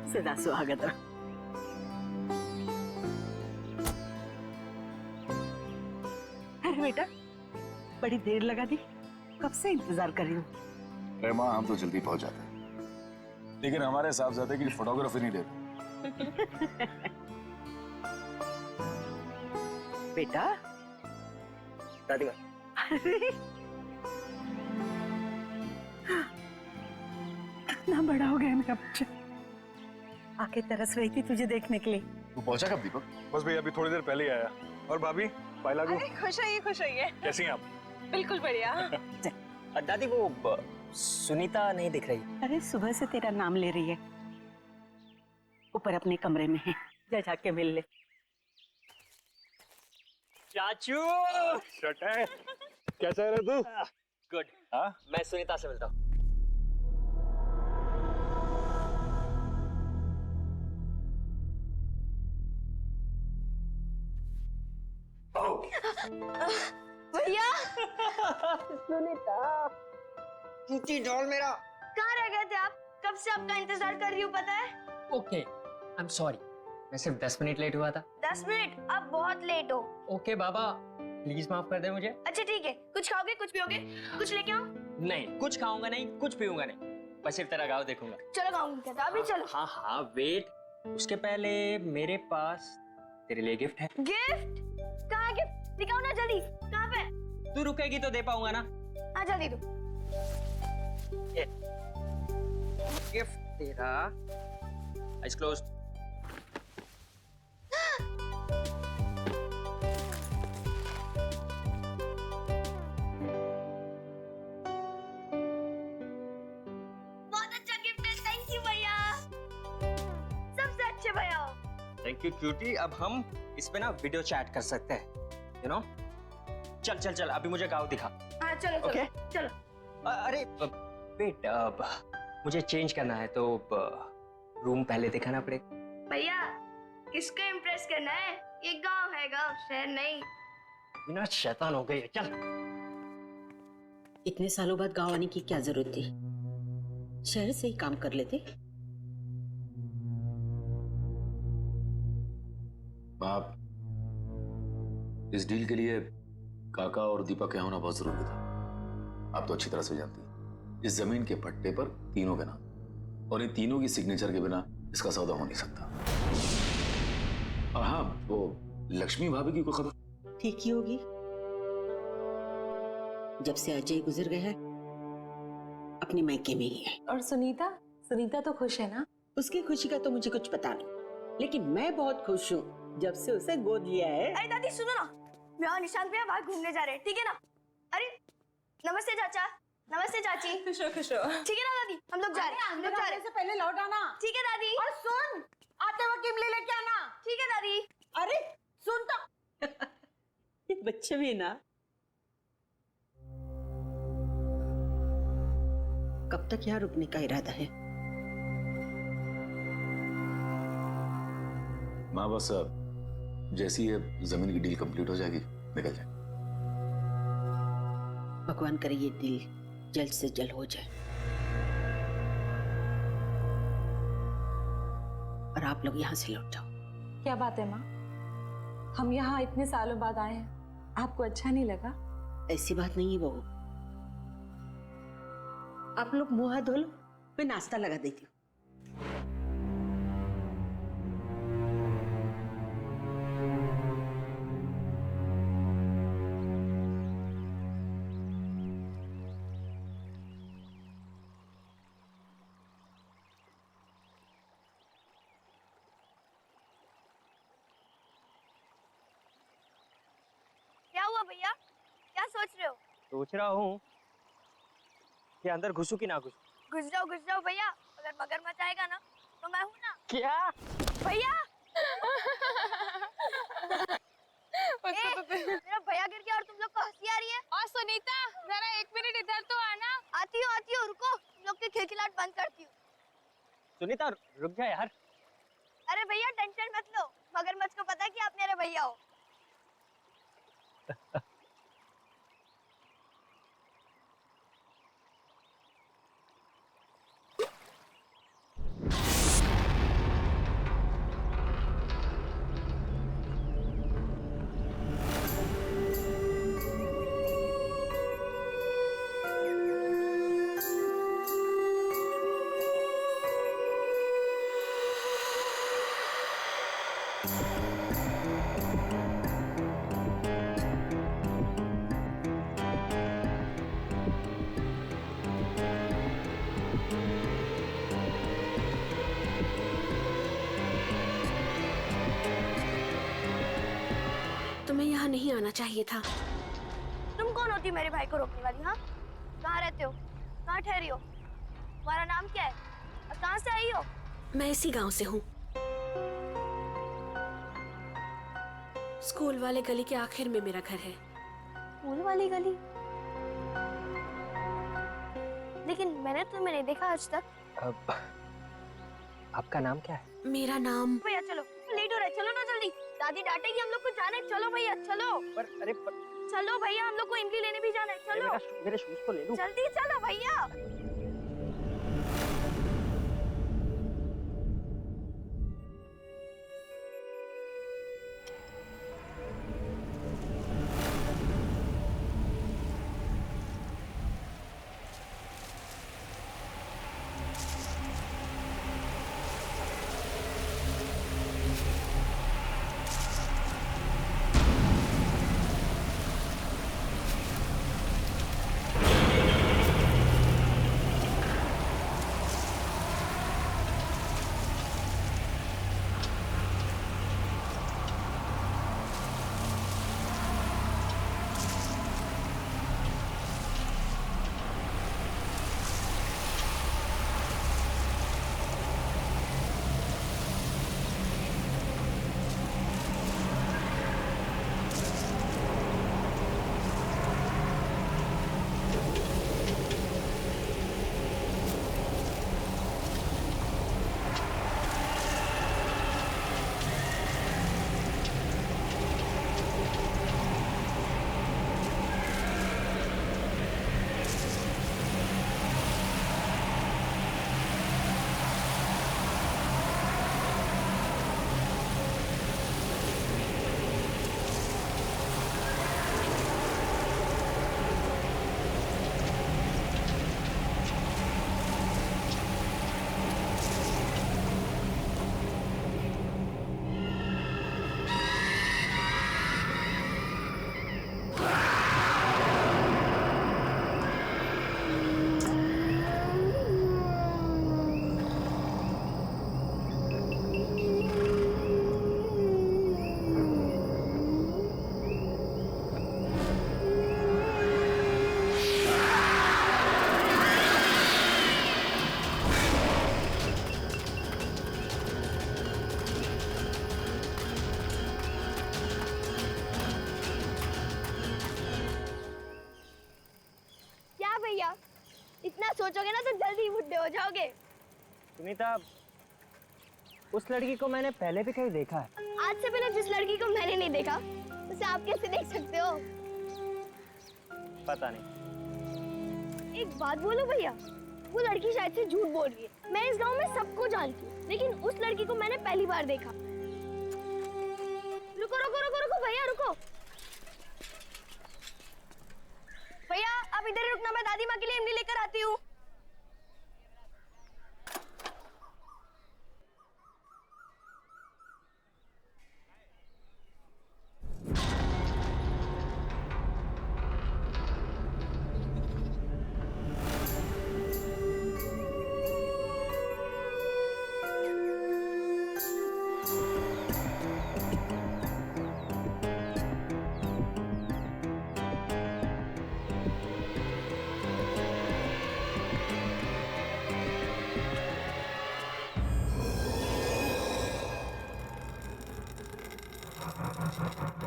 सदा सुहागत रहो। अरे बेटा, बड़ी देर लगा दी, कब से इंतजार कर रही हूँ। अरे माँ, हम तो जल्दी पहुंच जाते हैं, लेकिन हमारे साहबजादे की फोटोग्राफी नहीं देते। बेटा, दादी माँ, अरे कितना बड़ा हो गया मेरा बच्चा। आके तरस रही थी तुझे देखने के लिए। तू पहुंचा कब दीपक? बस भैया अभी थोड़ी देर पहले ही आया। और भाभी, बाय लागू। अरे खुश होइए, खुश होइए। कैसी हैं आप? बिल्कुल बढ़िया। दादी वो सुनीता नहीं दिख रही। अरे सुबह से तेरा नाम ले रही है, ऊपर अपने कमरे में है, जा जाके मिल ले। चाचू, शट है। कैसा है रे तू? गुड। हाँ? मैं सुनीता से मिलता हूँ। भैया सुनीता, चूची ढोल मेरा। कहाँ रह गए थे आप? कब से आपका इंतजार कर रही हूँ पता है? ओके, आई एम सॉरी, मैं सिर्फ 10 मिनट लेट हुआ था। 10 मिनट? अब बहुत लेट हो। ओके बाबा, प्लीज माफ कर दे मुझे। अच्छा ठीक है, कुछ खाओगे, कुछ पियोगे, कुछ लेके आओ? नहीं, कुछ खाऊंगा नहीं, कुछ पीऊंगा नहीं, बस सिर्फ तेरा गाँव देखूंगा। चलो खाऊंगी कहता, अभी चलो। हाँ हाँ वेट, उसके पहले मेरे पास तेरे लिए गिफ्ट है। गिफ्ट? कहाँ है गिफ्ट? दिखाओ ना जल्दी, कहाँ पे? तू रुकेगी तो दे पाऊंगा ना। हाँ जल्दी दो। गिफ्ट तेरा, आइज क्लोज्ड। बहुत अच्छा गिफ्ट है, थैंक यू भैया, सबसे अच्छे भैया हो। Thank you cutie. अब हम इस पे ना वीडियो चैट कर सकते हैं, यू नो। चल चल चल, अभी मुझे गाँव दिखा। हाँ चलो चलो Okay. चलो। अरे वेट, मुझे चेंज करना है तो रूम पहले दिखाना पड़ेगा। भैया किसको इम्प्रेस करना है? ये गांव है, गांव, शहर नहीं। बिना शैतान हो गई है, चल। इतने सालों बाद गांव आने की क्या जरूरत थी, शहर से ही काम कर लेते। बाप, इस डील के लिए काका और दीपक के होना बहुत जरूरी था। आप तो अच्छी तरह से जानती हैं, इस जमीन के पट्टे पर तीनों के नाम, और इन तीनों की सिग्नेचर के बिना इसका सौदा हो नहीं सकता। और हाँ, वो लक्ष्मी भाभी की कोई खबर? ठीक ही होगी, जब से अजय गुजर गया है अपने मायके में ही है। और सुनीता, सुनीता तो खुश है ना? उसकी खुशी का तो मुझे कुछ पता नहीं, लेकिन मैं बहुत खुश हूँ जब से उसे गोद लिया है। अरे दादी सुनो ना, मैं और निशांत भैया बाहर घूमने जा रहे हैं, ठीक है ना? अरे नमस्ते चाचा, नमस्ते चाची। खुश हो, खुश हो। ठीक है ना दादी, हम लोग जा रहे हैं, हम लोग जा रहे हैं। से पहले लौट आना। ठीक है दादी। और सुन, आते वक्त इमली लेके आना। ठीक है दादी। अरे सुन तो। ये बच्चे भी ना, कब तक यहाँ रुकने का इरादा है? माँ बस जैसी ये जमीन की डील कंप्लीट हो जाएगी निकल जाए। भगवान करे ये डील जल्द से जल्द हो जाए और आप लोग यहाँ से लौट जाओ। क्या बात है माँ, हम यहाँ इतने सालों बाद आए हैं, आपको अच्छा नहीं लगा? ऐसी बात नहीं है बहू, आप लोग मुंह हाथ धो लो, मैं नाश्ता लगा देती हूँ। क्या हुआ भैया, क्या सोच रहे हो? सोच रहा हूँ कि अंदर घुसू कि ना घुसू। घुस जाओ भैया, अगर मगरमच्छ आएगा ना तो मैं हूँ ना। क्या? भैया मेरा भैया गिर गया और तुम लोग को हंसी आ रही है। और सुनीता, जरा 1 मिनट इधर तो आना। आती हूँ, रुको, तुम लोग की खिलखिलाहट बंद करती हूँ। सुनीता रुक जा यार। अरे भैया टेंशन मत लो, मगरमच्छ को पता है कि आप मेरे भैया हो। हमें यहाँ नहीं आना चाहिए था। तुम कौन होती मेरे भाई को रोकने वाली? हाँ, कहाँ रहते हो, कहाँ ठहरी हो, तुम्हारा नाम क्या है और कहाँ से आई हो? मैं इसी गांव से हूँ। स्कूल वाले गली के आखिर में मेरा घर है। स्कूल वाली गली? लेकिन मैंने तुम्हें नहीं देखा आज तक। अब आपका नाम क्या है? मेरा नाम। भैया चलो, लेट हो रहा है, चलो ना जल्दी, दादी डांटेगी हम लोग को, जाना है। चलो भैया चलो, चलो भैया, हम लोग को इमली लेने भी जाना है, चलो। मेरे शूज तो ले लूं। जल्दी चलो भैया। इतना सोचोगे ना तो जल्दी ही बुढ़े हो जाओगे। सुनीता, उस लड़की को मैंने पहले भी कहीं देखा है। आज से पहले जिस लड़की को मैंने नहीं देखा उसे आप कैसे देख सकते हो? पता नहीं। एक बात बोलो भैया, वो लड़की शायद से झूठ बोल रही है। मैं इस गांव में सबको जानती हूँ, लेकिन उस लड़की को मैंने पहली बार देखा। रुको रुको रुको रुको भैया रुको। भैया आप इधर ही रुकना, मैं दादी माँ के लिए इमली लेकर आती हूँ।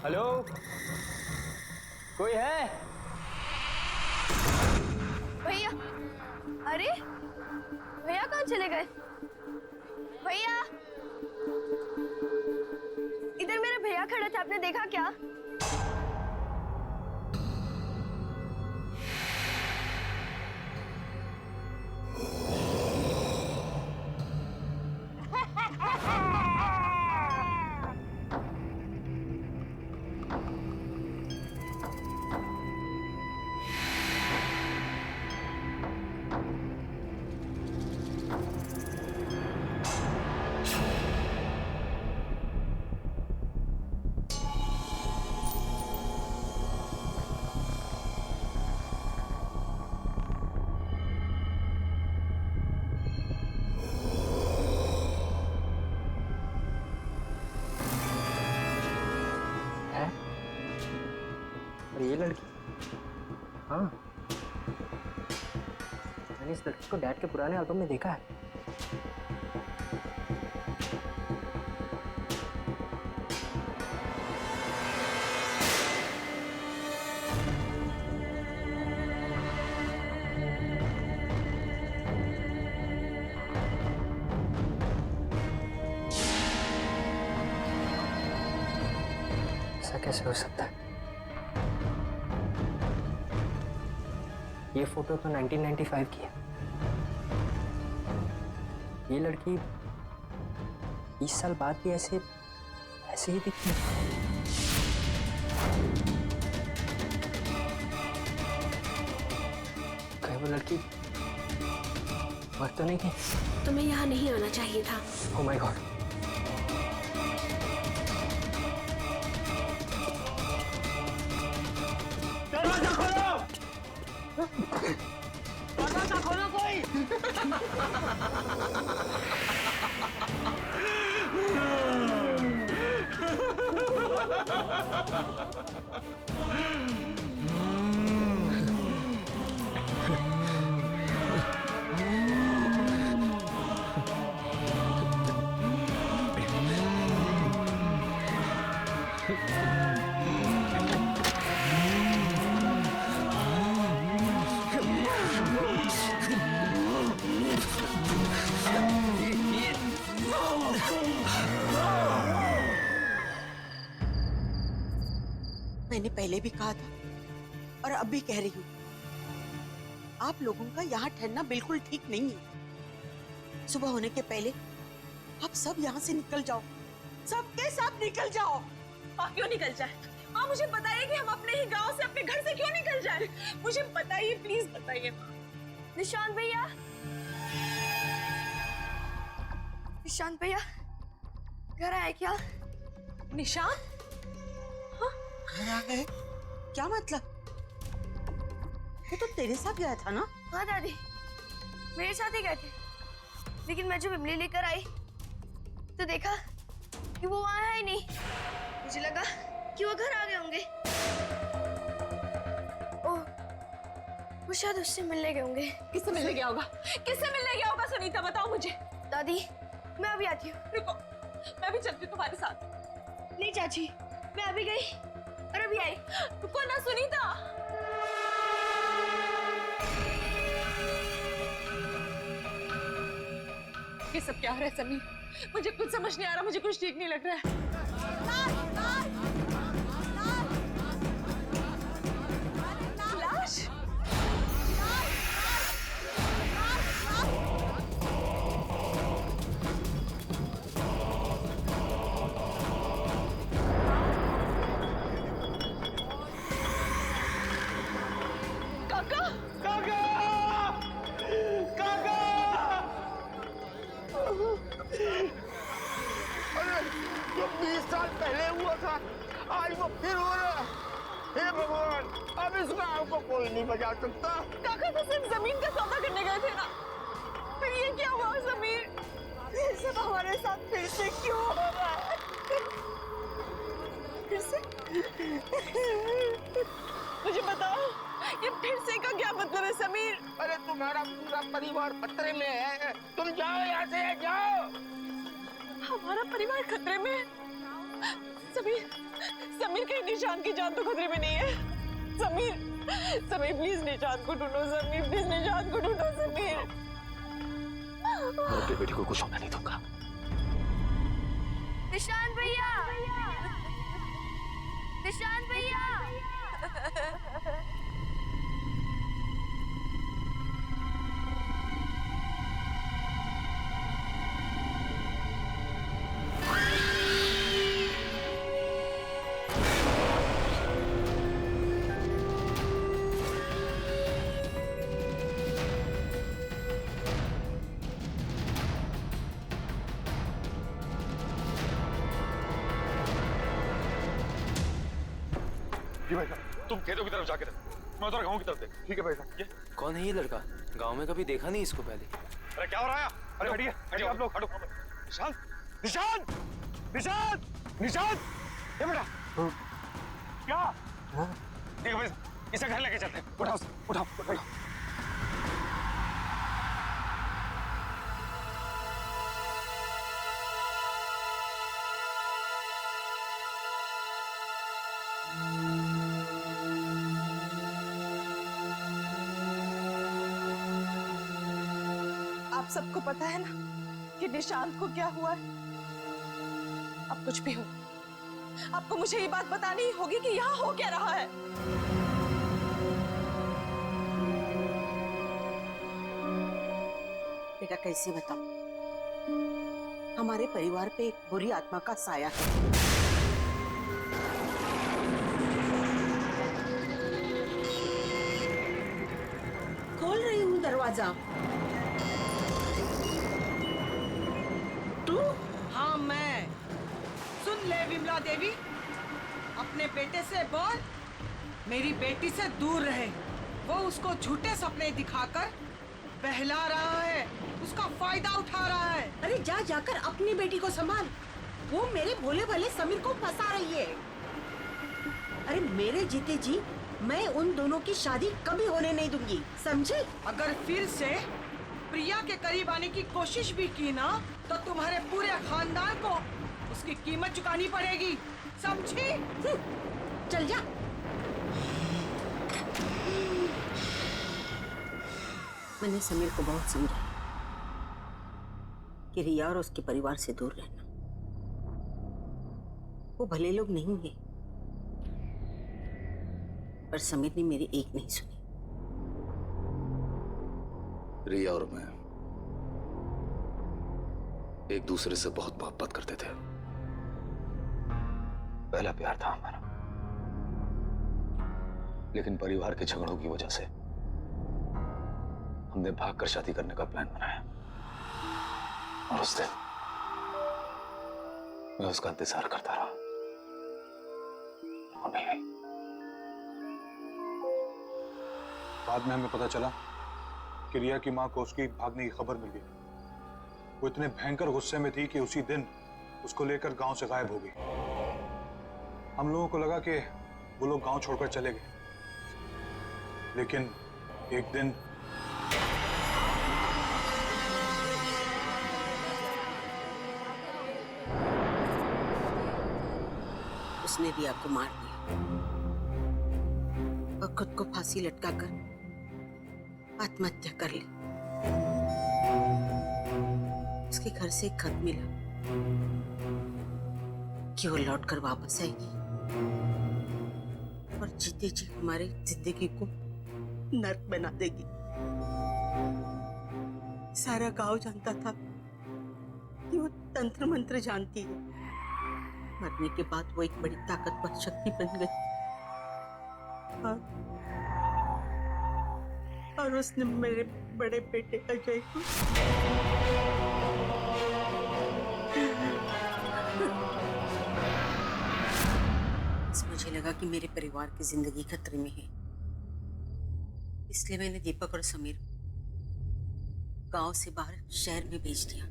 हेलो, कोई है? भैया, अरे भैया कहाँ चले गए? भैया, इधर मेरे भैया खड़े थे, आपने देखा क्या? मैंने इस लड़की को डैड के पुराने एल्बम में देखा है। ऐसा कैसे हो सकता है? ये फोटो तो 1995 की है। ये लड़की 20 साल बाद भी ऐसे ही दिखती है। कहीं वो लड़की मर तो नहीं गई? तुम्हें यहाँ नहीं आना चाहिए था। Oh my God! दरवाजा खोलो! दरवाजा खोलो कोई! मैंने पहले भी कहा था और अब भी कह रही हूँ, आप लोगों का यहाँ ठहरना बिल्कुल ठीक नहीं है। सुबह होने के पहले आप सब यहाँ से निकल जाओ, सबके सब निकल जाओ। आप क्यों निकल जाए? आप मुझे बताइए कि हम अपने ही गांव से, अपने घर से क्यों निकल जाए? मुझे बताइए, प्लीज बताइए। निशांत भैया, निशांत भैया घर आए क्या? निशांत? घर आ गए? क्या मतलब? वो तो तेरे साथ गया था ना? हाँ दादी, मेरे साथ ही गए थे, लेकिन मैं जब इमली लेकर आई तो देखा कि वो वहाँ है ही नहीं। मुझे लगा कि वो घर आ गए होंगे। ओह, वो शायद उससे मिलने गए होंगे। किससे मिलने गया होगा? किससे मिलने गया होगा सुनीता, बताओ मुझे। दादी, मैं अभी आती हूँ। रुको, मैं भी चलती हूँ तुम्हारे साथ। नहीं चाची, मैं अभी गई और अभी आई। रुको ना सुनीता। ये सब क्या हो रहा है समीर? मुझे कुछ समझ नहीं आ रहा, मुझे कुछ ठीक नहीं लग रहा है। लाश? काका? काका! काका! अरे जो 20 साल पहले हुआ था आज वो फिर हो रहा है। हे भगवान, अब इस गांव को कोई नहीं बचा सकता। काका तो सिर्फ जमीन का सौदा करने गए थे ना, फिर ये क्या हुआ समीर? ये सब हमारे साथ फिर से क्यों हो रहा है? फिर से? मुझे बताओ, ये फिर से का क्या मतलब है समीर? अरे तुम्हारा पूरा परिवार खतरे में है, तुम जाओ यहाँ से, जाओ। हमारा परिवार खतरे में है? समीर, समीर कहीं निशांत की जान तो खतरे में नहीं है? समीर, समीर प्लीज निशांत को ढूंढो, समीर प्लीज निशांत को ढूंढो, समीर। मैं अपनी बेटी को कुछ होने नहीं दूंगा। निशांत भैया, निशांत भैया। जी भाई साहब, तुम खेतों की तरफ जाके रहो, मैं उधर गाँव की तरफ देख। ठीक है भाई साहब। ये कौन है ये लड़का? गांव में कभी देखा नहीं इसको पहले। अरे क्या हो रहा है? अरे हटिए, हटिए आप लोग, हटो। निशांत, निशांत, निशांत, निशांत, ये बेटा क्या? ठीक है भाई, इसे घर लेके चलते हैं। उठाओ, उठाओ, उठाओ। आप सबको पता है ना कि निशांत को क्या हुआ है। अब कुछ भी हो, आपको मुझे ये बात बतानी होगी कि यहाँ हो क्या रहा है। बेटा कैसे बताऊं, हमारे परिवार पे एक बुरी आत्मा का साया है। खोल रही हूँ दरवाजा। तू? हाँ मैं। सुन ले विमला देवी, अपने बेटे से बोल मेरी बेटी से दूर रहे। वो उसको झूठे सपने दिखाकर बहला रहा है, उसका फायदा उठा रहा है। अरे जा जाकर अपनी बेटी को संभाल, वो मेरे भोले भाले समीर को फंसा रही है। अरे मेरे जीते जी मैं उन दोनों की शादी कभी होने नहीं दूंगी, समझे? अगर फिर से प्रिया के करीब आने की कोशिश भी की ना तो तुम्हारे पूरे खानदान को उसकी कीमत चुकानी पड़ेगी, समझी? चल जा। मैंने समीर को बहुत समझाया कि रिया और उसके परिवार से दूर रहना। वो भले लोग नहीं है, पर समीर ने मेरी एक नहीं सुनी। रिया और मैं एक दूसरे से बहुत मोहब्बत करते थे। पहला प्यार था हमारा, लेकिन परिवार के झगड़ों की वजह से हमने भागकर शादी करने का प्लान बनाया। और उस दिन मैं उसका इंतजार करता रहा, वो नहीं आई। बाद में हमें पता चला कि रिया की मां को उसकी भागने की खबर मिल गई। वो इतने भयंकर गुस्से में थी कि उसी दिन उसको लेकर गांव से गायब हो गई। हम लोगों को लगा कि वो लोग गांव छोड़कर चले गए, लेकिन एक दिन उसने रिया को मार दिया और खुद को फांसी लटकाकर आत्महत्या कर ली। उसके घर से एक खत मिला कि वो लौटकर वापस आएगी और जीते जी हमारी जिंदगी को नर्क बना देगी। सारा गांव जानता था कि वो तंत्र मंत्र जानती है। मरने के बाद वो एक बड़ी ताकतवर शक्ति बन गई और उसने मेरे बड़े बेटे अजय को मुझे लगा कि मेरे परिवार की जिंदगी खतरे में है, इसलिए मैंने दीपक और समीर गांव से बाहर शहर में भेज दिया।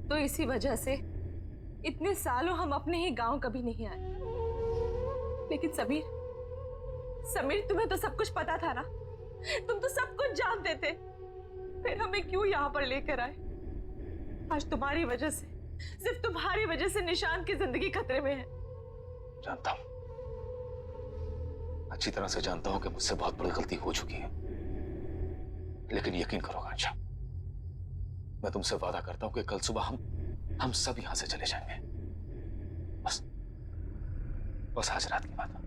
तो इसी वजह से इतने सालों हम अपने ही गांव कभी नहीं आए। लेकिन समीर तुम्हें तो सब कुछ पता था ना, तुम तो सब कुछ जानते थे, फिर हमें क्यों यहाँ पर लेकर आए? आज तुम्हारी वजह से, सिर्फ तुम्हारी वजह से निशांत की जिंदगी खतरे में है। जानता हूं, अच्छी तरह से जानता हूं कि मुझसे बहुत बड़ी गलती हो चुकी है, लेकिन यकीन करो आंशा, मैं तुमसे वादा करता हूं कि कल सुबह हम सब यहां से चले जाएंगे। बस आज रात की बात है।